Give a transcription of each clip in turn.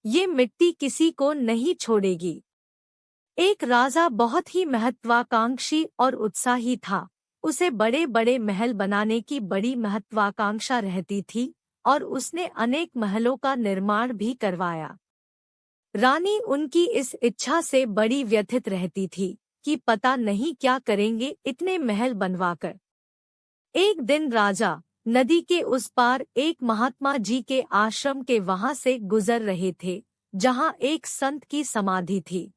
ये मिट्टी किसी को नहीं छोड़ेगी। एक राजा बहुत ही महत्वाकांक्षी और उत्साही था। उसे बड़े बड़े महल बनाने की बड़ी महत्वाकांक्षा रहती थी और उसने अनेक महलों का निर्माण भी करवाया। रानी उनकी इस इच्छा से बड़ी व्यथित रहती थी कि पता नहीं क्या करेंगे इतने महल बनवाकर। एक दिन राजा नदी के उस पार एक महात्मा जी के आश्रम के वहां से गुजर रहे थे, जहां एक संत की समाधि थी।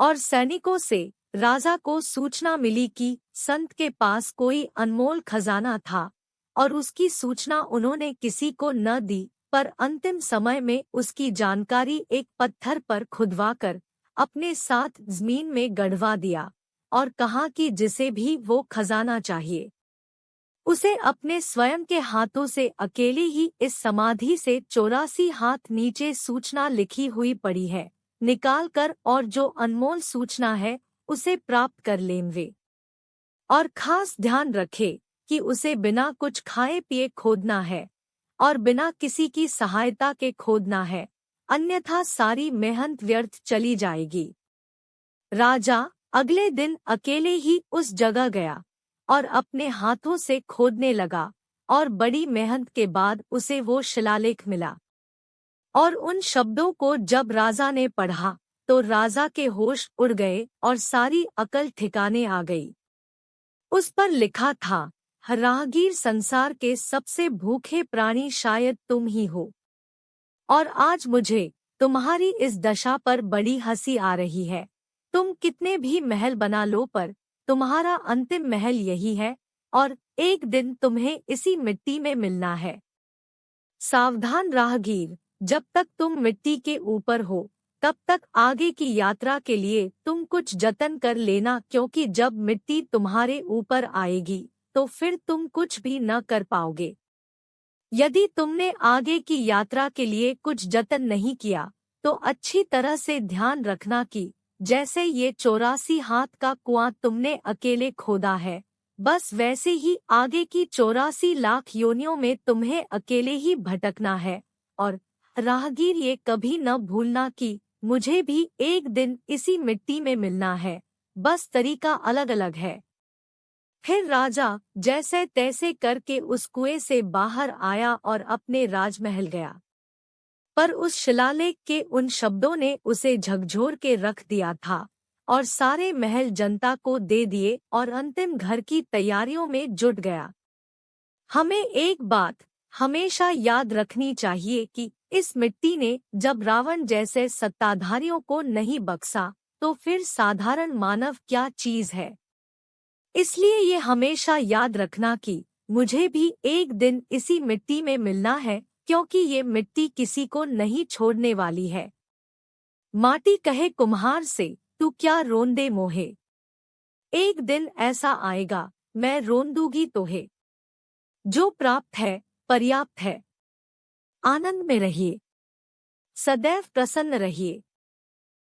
और सैनिकों से राजा को सूचना मिली कि संत के पास कोई अनमोल खजाना था और उसकी सूचना उन्होंने किसी को न दी, पर अंतिम समय में उसकी जानकारी एक पत्थर पर खुदवाकर अपने साथ जमीन में गड़वा दिया और कहा कि जिसे भी वो खजाना चाहिए उसे अपने स्वयं के हाथों से अकेले ही इस समाधि से 84 हाथ नीचे सूचना लिखी हुई पड़ी है, निकाल कर और जो अनमोल सूचना है उसे प्राप्त कर लेंगे। और खास ध्यान रखे कि उसे बिना कुछ खाए पिए खोदना है और बिना किसी की सहायता के खोदना है, अन्यथा सारी मेहनत व्यर्थ चली जाएगी। राजा अगले दिन अकेले ही उस जगह गया और अपने हाथों से खोदने लगा और बड़ी मेहनत के बाद उसे वो शिलालेख मिला। और उन शब्दों को जब राजा ने पढ़ा तो राजा के होश उड़ गए और सारी अकल ठिकाने आ गई। उस पर लिखा था, राहगीर, संसार के सबसे भूखे प्राणी शायद तुम ही हो, और आज मुझे तुम्हारी इस दशा पर बड़ी हंसी आ रही है। तुम कितने भी महल बना लो, पर तुम्हारा अंतिम महल यही है और एक दिन तुम्हें इसी मिट्टी में मिलना है। सावधान राहगीर, जब तक तुम मिट्टी के ऊपर हो तब तक आगे की यात्रा के लिए तुम कुछ जतन कर लेना, क्योंकि जब मिट्टी तुम्हारे ऊपर आएगी तो फिर तुम कुछ भी न कर पाओगे। यदि तुमने आगे की यात्रा के लिए कुछ जतन नहीं किया तो अच्छी तरह से ध्यान रखना कि जैसे ये 84 हाथ का कुआं तुमने अकेले खोदा है, बस वैसे ही आगे की 84 लाख योनियों में तुम्हें अकेले ही भटकना है। और राहगीर, ये कभी न भूलना कि मुझे भी एक दिन इसी मिट्टी में मिलना है, बस तरीका अलग अलग है। फिर राजा जैसे तैसे करके उस कुएं से बाहर आया और अपने राजमहल गया, पर उस शिलालेख के उन शब्दों ने उसे झकझोर के रख दिया था और सारे महल जनता को दे दिए और अंतिम घर की तैयारियों में जुट गया। हमें एक बात हमेशा याद रखनी चाहिए कि इस मिट्टी ने जब रावण जैसे सत्ताधारियों को नहीं बख्शा तो फिर साधारण मानव क्या चीज है। इसलिए ये हमेशा याद रखना कि मुझे भी एक दिन इसी मिट्टी में मिलना है, क्योंकि ये मिट्टी किसी को नहीं छोड़ने वाली है। माटी कहे कुम्हार से, तू क्या रोंदे मोहे, एक दिन ऐसा आएगा मैं रोंदूगी तोहे। जो प्राप्त है पर्याप्त है। आनंद में रहिए, सदैव प्रसन्न रहिए।